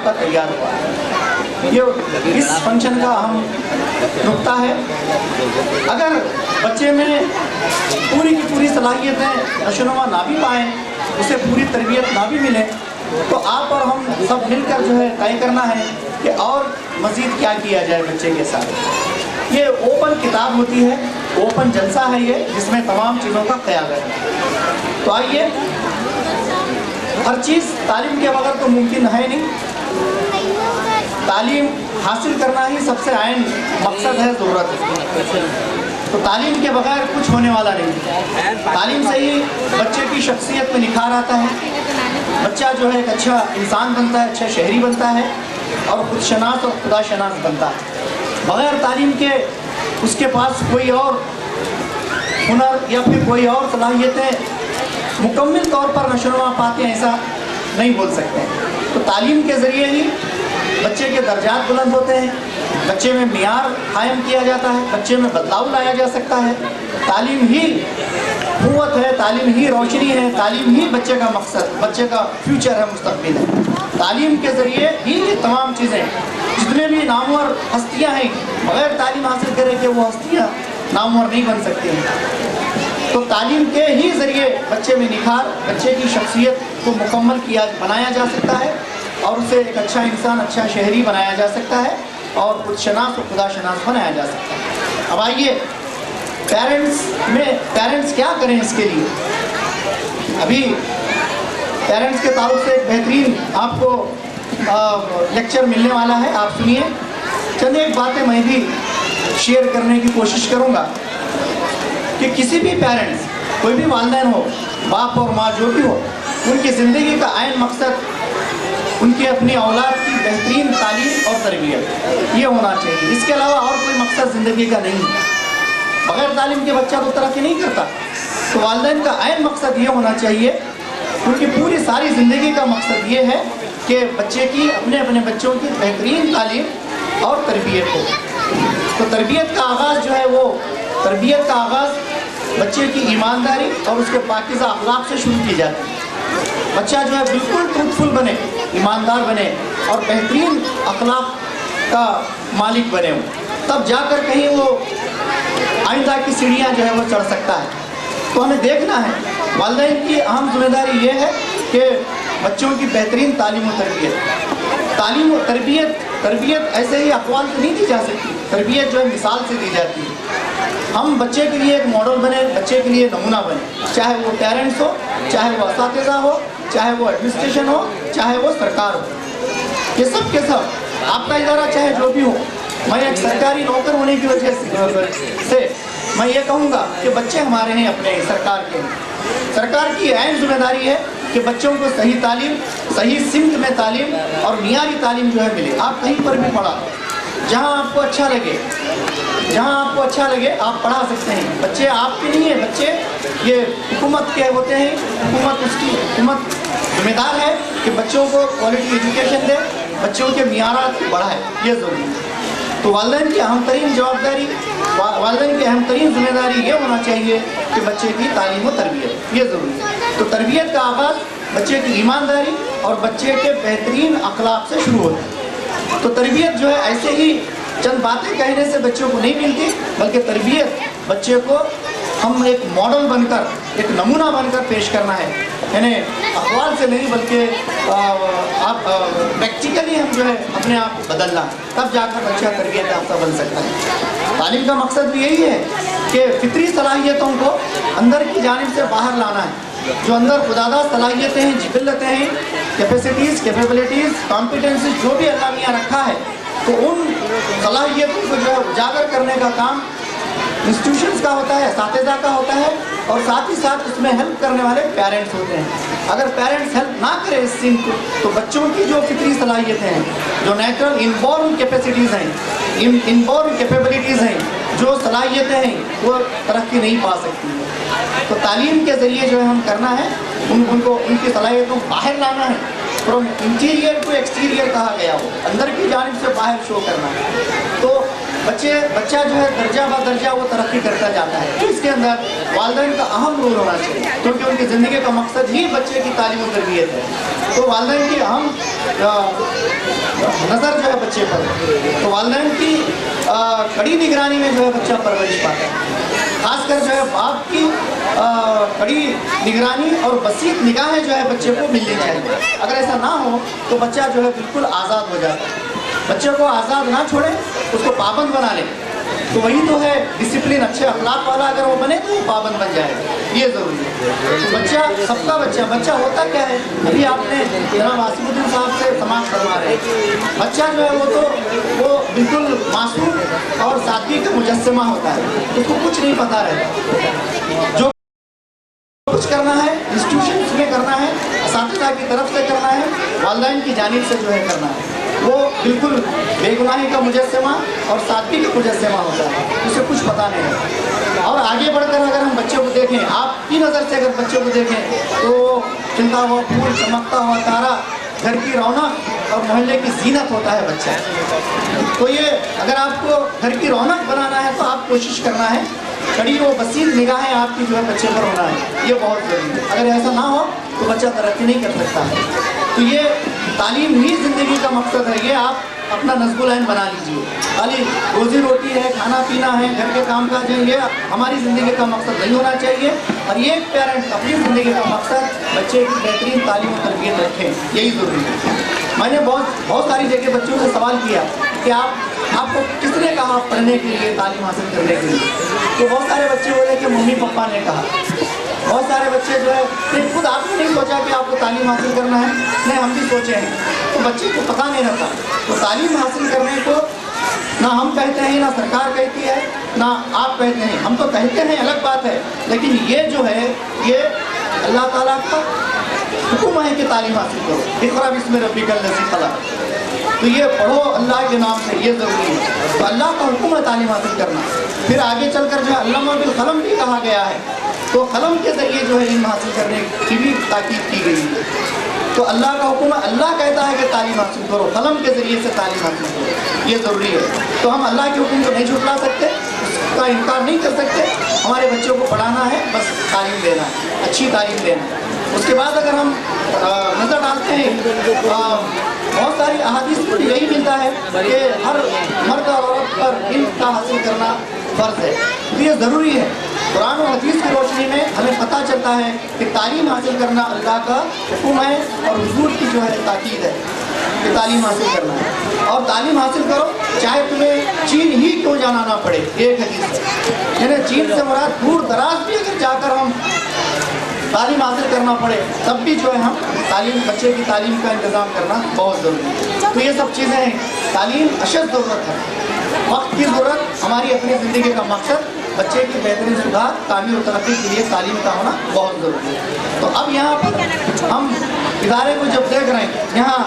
आपका तैयार हुआ है। ये इस फंक्शन का अहम नुक्ता है। अगर बच्चे में पूरी की पूरी सलाहियतें नशोनुमा ना भी पाएँ, उसे पूरी तरबियत ना भी मिले, तो आप और हम सब मिलकर जो है तय करना है कि और मज़ीद क्या किया जाए बच्चे के साथ। ये ओपन किताब होती है, ओपन जलसा है ये, जिसमें तमाम चीज़ों का ख्याल है। तो आइए, हर चीज़ तालीम के बगैर तो मुमकिन है नहीं। तालीम हासिल करना ही सबसे अहम मकसद है, ज़रूरत है। तो तालीम के बगैर कुछ होने वाला नहीं। तालीम से ही बच्चे की शख्सियत में निखार आता है, बच्चा जो है एक अच्छा इंसान बनता है, अच्छा शहरी बनता है और खुद शनास और खुदा शनास बनता है। बगैर तालीम के उसके पास कोई और हुनर या फिर कोई और सलाहियतें मुकम्मल तौर पर नशोनुमा पाते हैं, ऐसा नहीं बोल सकते। तो तालीम के ज़रिए ही बच्चे के दर्जात बुलंद होते हैं, बच्चे में मियार कायम किया जाता है, बच्चे में बदलाव लाया जा सकता है। तालीम ही क़ुव्वत है, तालीम ही रोशनी है, तालीम ही बच्चे का मकसद, बच्चे का फ्यूचर है, मुस्तक़बिल है। तालीम के ज़रिए ही ये तमाम चीज़ें, जितने भी नामवर हस्तियाँ हैं, बग़ैर तालीम हासिल करे कि वो हस्तियाँ नामवर नहीं बन सकती हैं। तो तालीम के ही ज़रिए बच्चे में निखार, बच्चे की शख्सियत को मुकम्मल बनाया जा सकता है और उसे एक अच्छा इंसान, अच्छा शहरी बनाया जा सकता है और खुद शनास और खुदा शनास बनाया जा सकता है। अब आइए, पेरेंट्स क्या करें इसके लिए। अभी पेरेंट्स के ताल्लुक से एक बेहतरीन आपको लेक्चर मिलने वाला है, आप सुनिए। चंद एक बातें मैं भी शेयर करने की कोशिश करूँगा कि किसी भी पेरेंट्स, कोई भी वालिदैन हो, बाप और माँ जो भी हो, उनकी ज़िंदगी का आयन मकसद उनकी अपनी औलाद की बेहतरीन तालीम और तरबियत, ये होना चाहिए। इसके अलावा और कोई मकसद ज़िंदगी का नहीं है। बग़ैर तालीम के बच्चा तो तरक्की नहीं करता। तो वालिदैन का आयन मकसद ये होना चाहिए, उनकी पूरी सारी ज़िंदगी का मकसद ये है कि बच्चे की, अपने बच्चों की बेहतरीन तालीम और तरबियत हो। तो तरबियत का आगाज़ जो है, वो तरबियत का आगाज़ बच्चे की ईमानदारी और उसके पाकीज़ा अखलाक से शुरू की जाती है। बच्चा जो है बिल्कुल ट्रूथफुल बने, ईमानदार बने और बेहतरीन अखलाक का मालिक बने, तब जाकर कहीं वो आइंदा की सीढ़ियाँ जो है वो चढ़ सकता है। तो हमें देखना है, वालिदैन की अहम जिम्मेदारी ये है कि बच्चों की बेहतरीन तालीम और तरबियत। तालीम और तरबियत ऐसे ही अक़वाल से नहीं दी जा सकती, तरबियत जो है मिसाल से दी जाती है। हम बच्चे के लिए एक मॉडल बने, बच्चे के लिए नमूना बने, चाहे वो पेरेंट्स हो, चाहे वो असातिज़ा हो, चाहे वो एडमिनिस्ट्रेशन हो, चाहे वो सरकार हो। ये सब के सब, आपका इदारा चाहे जो भी हो, मैं एक सरकारी नौकर होने की वजह से मैं ये कहूँगा कि बच्चे हमारे हैं, अपने सरकार के। सरकार की अहम जिम्मेदारी है कि बच्चों को सही तालीम, सही सिमत में तालीम और मियारी तालीम जो है मिले। आप कहीं पर भी पढ़ा, जहाँ आपको अच्छा लगे, आप पढ़ा सकते हैं। बच्चे आपके नहीं है, बच्चे ये हुकूमत के होते हैं। हुकूमत जिम्मेदार है कि बच्चों को क्वालिटी एजुकेशन दे, बच्चों के मियारात बढ़ाए, ये ज़रूरी है। तो वालिदैन की अहम तरीन जवाबदारी, वालिदैन की अहम तरीन जिम्मेदारी ये होना चाहिए कि बच्चे की तालीम और तरबियत, ये ज़रूरी है। तो तरबियत का आगाज़ बच्चे की ईमानदारी और बच्चे के बेहतरीन अखलाक से शुरू होता है। तो तरबियत जो है ऐसे ही चंद बातें कहने से बच्चों को नहीं मिलती, बल्कि तरबियत बच्चे को हम एक मॉडल बनकर, एक नमूना बनकर पेश करना है। यानी अक़वाल से नहीं, बल्कि आप प्रैक्टिकली हम जो है अपने आप को बदलना, तब जाकर अच्छा तरबियत याफ्ता बन सकता है। तालीम का मकसद भी यही है कि फ़ितरी सलाहियतों को अंदर की जानिब से बाहर लाना है। जो अंदर खुदादा सलाहियतें हैं, जिबिलतें हैं, कैपेसिटीज़, कैपेबिलिटीज़, कॉम्पिटेंसीज जो भी अल्लाह मियाँ रखा है, तो उन सलाहियतों को जो है उजागर करने का काम इंस्टीट्यूशंस का होता है, असातिज़ा का होता है, और साथ ही साथ उसमें हेल्प करने वाले पेरेंट्स होते हैं। अगर पेरेंट्स हेल्प ना करें इस सीन को, तो बच्चों की जो फितरी सलाहियतें हैं, जो नेचुरल इनबॉर्न कैपेसिटीज़ हैं, इनबॉर्न कैपेबिलिटीज़ हैं, जो सलाहियतें हैं, वो तरक्की नहीं पा सकती। तो तालीम के ज़रिए जो है हम करना है, उनको उनकी सलाहियतों को बाहर लाना है। फ्रॉम इंटीरियर टू एक्सटीरियर कहा गया हो, अंदर की जानिब से बाहर शो करना है। तो बच्चा जो है दर्जा ब दर्जा वो तरक्की करता जाता है। तो इसके अंदर वालिदैन का अहम रोल होना चाहिए, क्योंकि उनकी ज़िंदगी का मकसद ही बच्चे की तालीम और तरबियत है। तो वालिदैन की अहम नज़र जो है बच्चे पर, तो वालिदैन की कड़ी निगरानी में जो है बच्चा परवरिश पाता है। खासकर जो है बाप की कड़ी निगरानी और बसीत निगाहें जो है बच्चे को मिलनी चाहिए। अगर ऐसा ना हो तो बच्चा जो है बिल्कुल आज़ाद हो जाता है। बच्चे को आज़ाद ना छोड़े, उसको पाबंद बना ले, तो वही तो है डिसिप्लिन, अच्छे अखलाक वाला अगर वो बने तो वो पाबंद बन जाएगा, ये ज़रूरी है। तो बच्चा, सबका बच्चा होता क्या है, अभी आपने जनाब आसिमुद्दीन साहब से समाप्त करवा रहे हैं, बच्चा जो है वो बिल्कुल मासूम और सादगी का मुजस्समा होता है, उसको कुछ नहीं पता रहता। जो कुछ करना है इंस्टीट्यूशन में करना है, असातिज़ा की तरफ से करना है, वालिदैन की जानिब से जो है करना है, वो बिल्कुल बेगुनाही का मुजस्समा और सादगी का मुजस्समा होता है, उसे कुछ पता नहीं है। और आगे बढ़कर अगर हम बच्चे को देखें, आपकी नज़र से अगर बच्चे को देखें तो खिलता हुआ फूल, चमकता हुआ तारा, घर की रौनक और मोहल्ले की जीनत होता है बच्चा। तो ये अगर आपको घर की रौनक बनाना है तो आप कोशिश करना है, कड़ी वो बसीत निगाहें आपकी जो है बच्चे पर होना है, ये बहुत ज़रूरी है। अगर ऐसा ना हो तो बच्चा तरक्की नहीं कर सकता है। तो ये तालीम ही ज़िंदगी का मकसद है, ये आप अपना नस्बुल ऐन बना लीजिए। खाली रोज़ी रोटी है, खाना पीना है, घर के काम काज है, ये हमारी ज़िंदगी का मकसद नहीं होना चाहिए। और ये पेरेंट अपनी ज़िंदगी का मकसद बच्चे की बेहतरीन तालीम और तरबियत रखें, यही ज़रूरी है। मैंने बहुत सारी जगह बच्चों से सवाल किया कि आपको किसने कहा पढ़ने के लिए, तालीम हासिल करने के लिए? तो बहुत सारे बच्चे बोले कि मम्मी पापा ने कहा। बहुत सारे बच्चे जो है नहीं, खुद आपने नहीं सोचा कि आपको तालीम हासिल करना है, नहीं हम भी सोचे हैं, तो बच्चे को पता नहीं रहता। तो तालीम हासिल करने को ना हम कहते हैं, ना सरकार कहती है, ना आप कहते हैं। हम तो कहते हैं, अलग बात है, लेकिन ये जो है ये अल्लाह ताला का हुक्म है कि तालीम हासिल करो। इक़रा बिस्मि रब्बिकल लज़ी खलक़, तो ये पढ़ो अल्लाह के नाम से, ये ज़रूरी है। तो अल्लाह का हुक्म है तालीम हासिल करना। फिर आगे चलकर जो है अल्लामा बिल क़लम भी कहा गया है, तो कलम के ज़रिए जो है इल्म हासिल करने की भी ताकीद की गई है। तो अल्लाह का हुक्म है, अल्लाह कहता है कि तालीम हासिल करो, कलम के ज़रिए से तालीम हासिल करो, ये ज़रूरी है। तो हम अल्लाह के हुक्म को नहीं झुठला सकते, उसका इनकार नहीं कर सकते। हमारे बच्चों को पढ़ाना है, बस तालीम देना है, अच्छी तालीम देना है। उसके बाद अगर हम नज़र डालते हैं बहुत सारी अहादीस में यही मिलता है कि हर मर्द और औरत पर इल्म का हासिल करना फ़र्ज़ है, तो ये ज़रूरी है। कुरान और हदीस की रोशनी में हमें पता चलता है कि तालीम हासिल करना अल्लाह का हुक्म है और हुजूर की जो है ताकीद है कि तालीम हासिल करना है। और तालीम हासिल करो चाहे तुम्हें चीन ही क्यों जाना ना पड़े, एक हदीस है। यानी चीन से मुराद दूर दराज भी अगर जाकर हम तालीम हासिल करना पड़े तब भी जो है हम तालीम, बच्चे की तालीम का इंतज़ाम करना बहुत ज़रूरी है। तो ये सब चीज़ें हैं, तालीम अशद ज़रूरत है, वक्त की ज़रूरत, हमारी अपनी ज़िंदगी का मकसद बच्चे की बेहतरीन सुधार, तामीर और तरक्की के लिए तालीम का होना बहुत ज़रूरी है। तो अब यहाँ पर हम इदारे को जब देख रहे हैं, यहाँ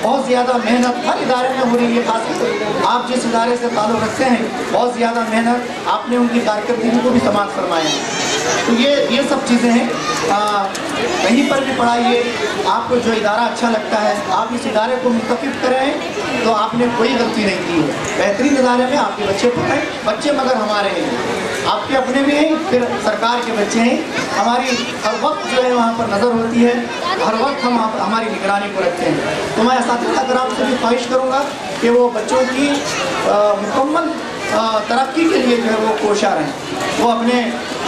बहुत ज़्यादा मेहनत हर इदारे में हो रही है, खासकर आप जिस इदारे से ताल्लुक़ रखते हैं बहुत ज़्यादा मेहनत, आपने उनकी कारकर्दगी को भी समाप्त फरमाया है। तो ये सब चीज़ें हैं, कहीं पर भी पढ़ाइए, आपको जो इदारा अच्छा लगता है आप इस इदारे को मुंतखब करें, तो आपने कोई गलती नहीं की है। बेहतरीन इदारे में आपके बच्चे पढ़ें, बच्चे मगर हमारे हैं, आपके अपने भी हैं, फिर सरकार के बच्चे हैं। हमारी हर वक्त जो है वहाँ पर नज़र होती है, हर वक्त हम हमारी निगरानी को रखते हैं। तो मैं असातिज़ा कराम से भी ख्वाहिश करूँगा कि वो बच्चों की मुकम्मल तरक्की के लिए जो है वो कोशा रहें, वो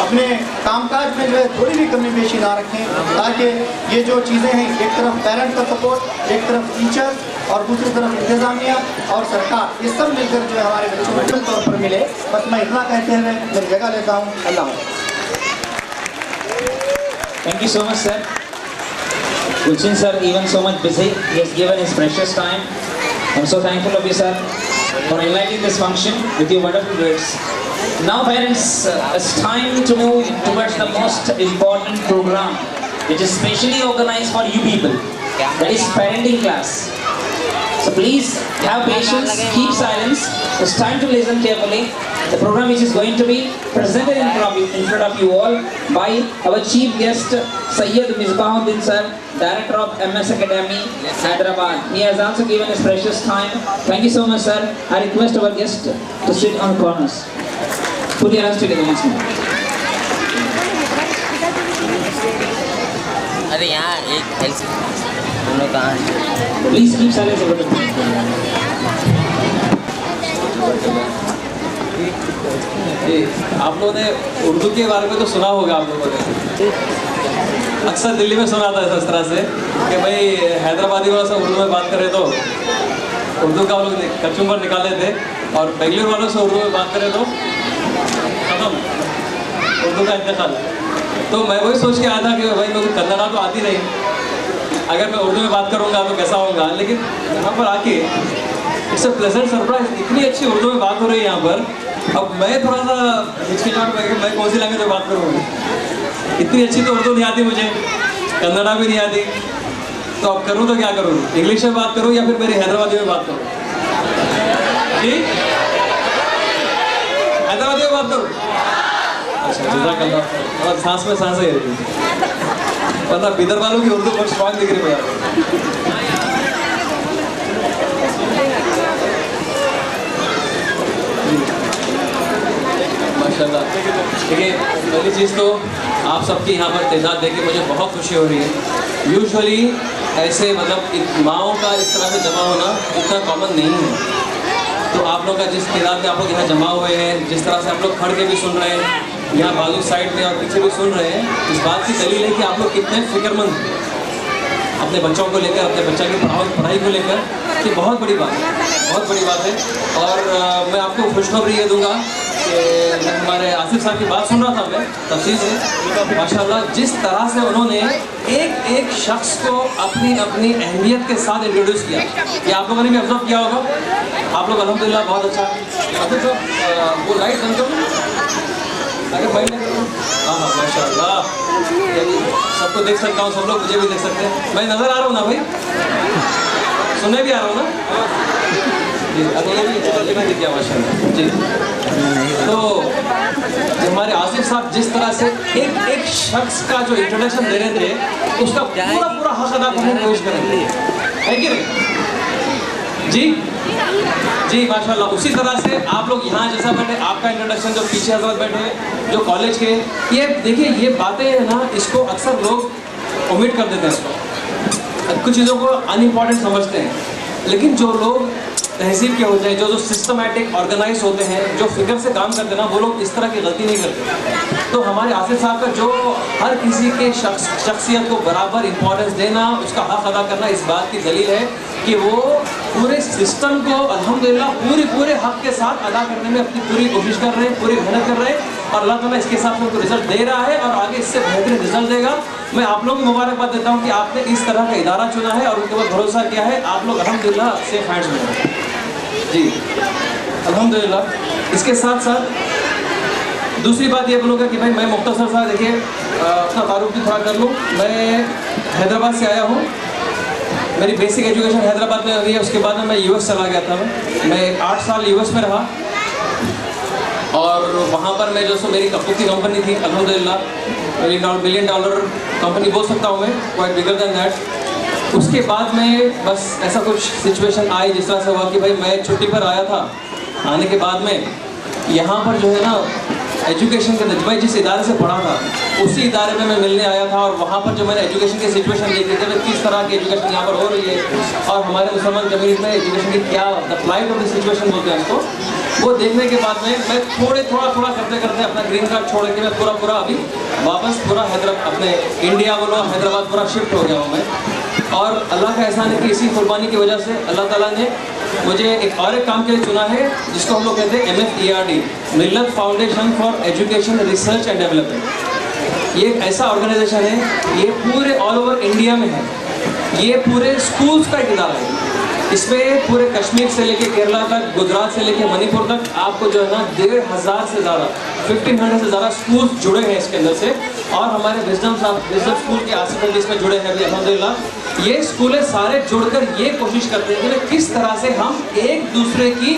अपने कामकाज में जो है थोड़ी भी कमी पेशी ना रखें, ताकि ये जो चीज़ें हैं, एक तरफ पेरेंट का सपोर्ट, एक तरफ टीचर और दूसरी तरफ इंतज़ामिया और सरकार, ये सब मिलकर जो है हमारे बच्चों को मिल तौर पर मिले। बस मैं इतना कहते हुए मेरी जगह लेता हूँ। अल्लाह। Thank you so much, sir. Gulshan sir, even so much busy, he has given his precious time. I'm so thankful of you, sir, for enlightening this function with your wonderful words. Now, parents, it's time to move towards the most important program, which is specially organized for you people. That is parenting class. So please have patience, keep silence. It's time to listen carefully. The program which is going to be presented in front of you all by our chief guest Sayyid Misbahuddin sir, Director of MS Academy, Hyderabad. He has also given his precious time. Thank you so much, sir. I request our guest to sit on corners. Put your hands together once more. अरे यहाँ एक health दोनों कहाँ हैं? Please keep silence over the phone. जी, आप लोगों ने उर्दू के बारे में तो सुना होगा आप लोगों ने, अक्सर दिल्ली में सुना था इस तरह से कि भाई हैदराबादी वालों से उर्दू में बात करें तो उर्दू का वो लोग कचुम्बर निकाले थे, और बेंगलुरु वालों से उर्दू में बात करें तो खत्म, उर्दू का इंतकाल। तो मैं वही सोच के आया था कि भाई मेरे को कन्नड़ा तो आती नहीं, अगर मैं उर्दू में बात करूँगा तो कैसा होगा, लेकिन यहाँ पर आके इट्स अ प्लेजेंट सरप्राइज, इतनी अच्छी उर्दू में बात हो रही है यहाँ पर। अब मैं थोड़ा सा हिचकिचाहट में मैं कौन सी लैंग्वेज में बात करूँगा, इतनी अच्छी तो उर्दू नहीं आती मुझे, कन्नड़ा भी नहीं आती, तो अब करूँ तो क्या करूँ, इंग्लिश में बात करूँ या फिर मेरी हैदराबादी में बात करूँ? जी, हैदराबादी में बात करूँ? अच्छा, जज़ाकल्लाह। और सांस में सांस है, वरना बिदर वालों की उर्दू बहुत स्ट्रॉन्ग दिख रही है। माशाल्लाह। देखिए, पहली चीज़ तो आप सबकी यहाँ पर तैनात देख के मुझे बहुत खुशी हो रही है। यूजुअली ऐसे मतलब माओं का इस तरह से जमा होना इतना कॉमन नहीं है, तो आप लोग का जिस तादाद में आप लोग यहाँ जमा हुए हैं, जिस तरह से आप लोग खड़ के भी सुन रहे हैं, यहाँ बाजू साइड में और पीछे भी सुन रहे हैं, इस बात की दलील है कि आप लोग कितने फिक्रमंद हैं अपने बच्चों को लेकर, अपने बच्चा की पढ़ाई को लेकर। ये बहुत बड़ी बात है, बहुत बड़ी बात है। और मैं आपको खुशखबरी ये दूंगा कि हमारे आसिफ साहब की बात सुन रहा था मैं तफसील से, माशाल्लाह जिस तरह से उन्होंने एक एक शख्स को अपनी अपनी अहमियत के साथ इंट्रोड्यूस किया, ये आप लोगों ने भी ऑब्जर्व किया होगा। आप लोग अल्हम्दुलिल्लाह बहुत अच्छा। आसिफ साहब वो लाइट बंद करो, अगर मैं हाँ हाँ माशाल्लाह, सबको देख सकता हूँ, सब लोग मुझे भी देख सकते हैं, मैं नज़र आ रहा हूँ ना भाई, सुनने भी आ रहा हूँ ना जी, अभी भी दिख गया माशाल्लाह जी। तो हमारे आसिफ साहब जिस तरह से एक एक शख्स का जो इंट्रोडक्शन दे रहे थे, उसका पूरा पूरा हक अदा करने की कोशिश करेंगे, है कि नहीं जी? जी माशाल्लाह। उसी तरह से आप लोग यहाँ जैसा बैठे, आपका इंट्रोडक्शन जो पीछे हजरत बैठे जो कॉलेज के, ये देखिए ये बातें हैं ना, इसको अक्सर लोग ओमिट कर देते हैं, इसको कुछ चीज़ों को अनइम्पॉर्टेंट समझते हैं, लेकिन जो लोग तहजीब के होते हैं, जो सिस्टमेटिक ऑर्गेनाइज होते हैं, जो फिक्र से काम करते हैं ना, वो लोग इस तरह की गलती नहीं करते। तो हमारे आसिफ साहब का जो हर किसी के शख्सियत को बराबर इंपॉर्टेंस देना, उसका हक अदा करना, इस बात की दलील है कि वो पूरे सिस्टम को अल्हम्दुलिल्लाह पूरे हक के साथ अदा करने में अपनी पूरी कोशिश कर रहे हैं, पूरी मेहनत कर रहे हैं, और अल्लाह ताला इसके हिसाब से उनको रिजल्ट दे रहा है और आगे इससे बेहतरीन रिजल्ट देगा। मैं आप लोगों को मुबारकबाद देता हूँ कि आपने इस तरह का इदारा चुना है और उनके ऊपर भरोसा किया है। आप लोग अल्हम्दुलिल्लाह सेफ हैंड्स में हैं जी, अल्हम्दुलिल्लाह। इसके साथ साथ दूसरी बात ये बोलूँगा कि भाई मैं मुख्तसर सा देखिए अपना तारुफ भी थोड़ा कर लूँ। मैं हैदराबाद से आया हूँ, मेरी बेसिक एजुकेशन हैदराबाद में हुई है, उसके बाद में मैं यूएस चला गया था। मैं 8 साल यूएस में रहा और वहाँ पर मैं जो सो मेरी खुद की कंपनी थी, अल्हम्दुलिल्लाह $1 बिलियन कंपनी बोल सकता हूँ मैं, क्वाइट बिगर दैन दैट। उसके बाद में बस ऐसा कुछ सिचुएशन आई जिस तरह से हुआ कि भाई मैं छुट्टी पर आया था, आने के बाद में यहाँ पर जो है ना एजुकेशन के मैं जिस इदारे से पढ़ा था उसी इदारे में मैं मिलने आया था, और वहाँ पर जो मैंने एजुकेशन की सिचुएशन देखी थी, किस तरह की एजुकेशन यहाँ पर हो रही है और हमारे मुसलमान कम्युनिटी में एजुकेशन की क्या the flight of the situation बोलते हैं उसको, वो देखने के बाद में मैं थोड़ा करते करते अपना ग्रीन कार्ड छोड़ के मैं पूरा अभी वापस हैदराबाद अपने इंडिया बोलो हैदराबाद पूरा शिफ्ट हो गया हूँ मैं। और अल्लाह का एहसान है कि इसी कुर्बानी की वजह से अल्लाह ताला ने मुझे एक काम के लिए चुना है, जिसको हम लोग कहते हैं MFERD, Millat foundation for education research and development. ये एक ऐसा ऑर्गेनाइजेशन है, ये पूरे ऑल ओवर इंडिया में है, ये पूरे स्कूल्स का एक इदारा है। इसमें पूरे कश्मीर से लेके केरला तक, गुजरात से लेके मणिपुर तक आपको जो है ना 1500 से ज़्यादा 1500 से ज़्यादा स्कूल्स जुड़े हैं इसके अंदर से, और हमारे विजडम स्कूल के आसिफ अली इसमें जुड़े हैं अभी अल्हम्दुलिल्लाह। ये स्कूलें सारे जुड़कर ये कोशिश करते हैं कि किस तरह से हम एक दूसरे की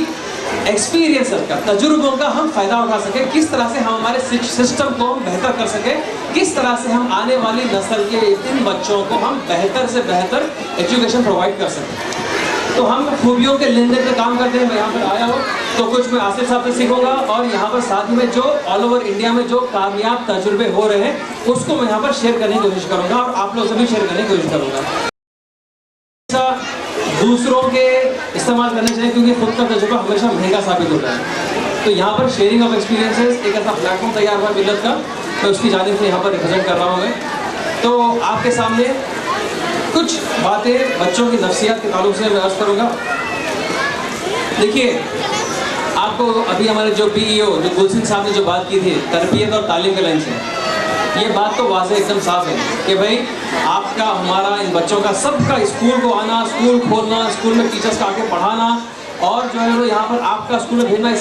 एक्सपीरियंस का, तजुर्बों का हम फ़ायदा उठा सकें, किस तरह से हम हमारे सिस्टम को हम बेहतर कर सकें, किस तरह से हम आने वाली नस्ल के इन बच्चों को हम बेहतर से बेहतर एजुकेशन प्रोवाइड कर सकें। तो हम खूबियों के लेन देन पे काम करते हैं। मैं यहाँ पर आया हूँ तो कुछ मैं आसिफ साहब से सीखूंगा और यहाँ पर साथ ही में जो ऑल ओवर इंडिया में जो कामयाब तजुर्बे हो रहे हैं उसको मैं यहाँ पर शेयर करने की कोशिश करूँगा और आप लोग से भी शेयर करने की कोशिश करूँगा। दूसरों के इस्तेमाल करने चाहिए क्योंकि खुद का तजुर्बा हमेशा महंगा साबित होता है। तो यहाँ पर शेयरिंग ऑफ एक्सपीरियंसेस एक ऐसा प्लेटफॉर्म तैयार हुआ मिलत का, तो उसकी जानिब से यहाँ पर रिप्रेजेंट कर रहा हूँ मैं। तो आपके सामने कुछ बातें बच्चों की नफ्सियात के ताल्लुक से मैं अर्ज़ करूँगा। देखिए, आपको अभी हमारे जो PEO जो गुलशन साहब ने जो बात की थी तरबियत और तालीम के लाइन से, ये बात तो वाज़ेह एकदम साफ है कि भाई आपका हमारा इन बच्चों का सबका स्कूल को आना, स्कूल खोलना, स्कूल में टीचर्स का आके पढ़ाना और जो है वो यहाँ पर आपका स्कूल में भेजना,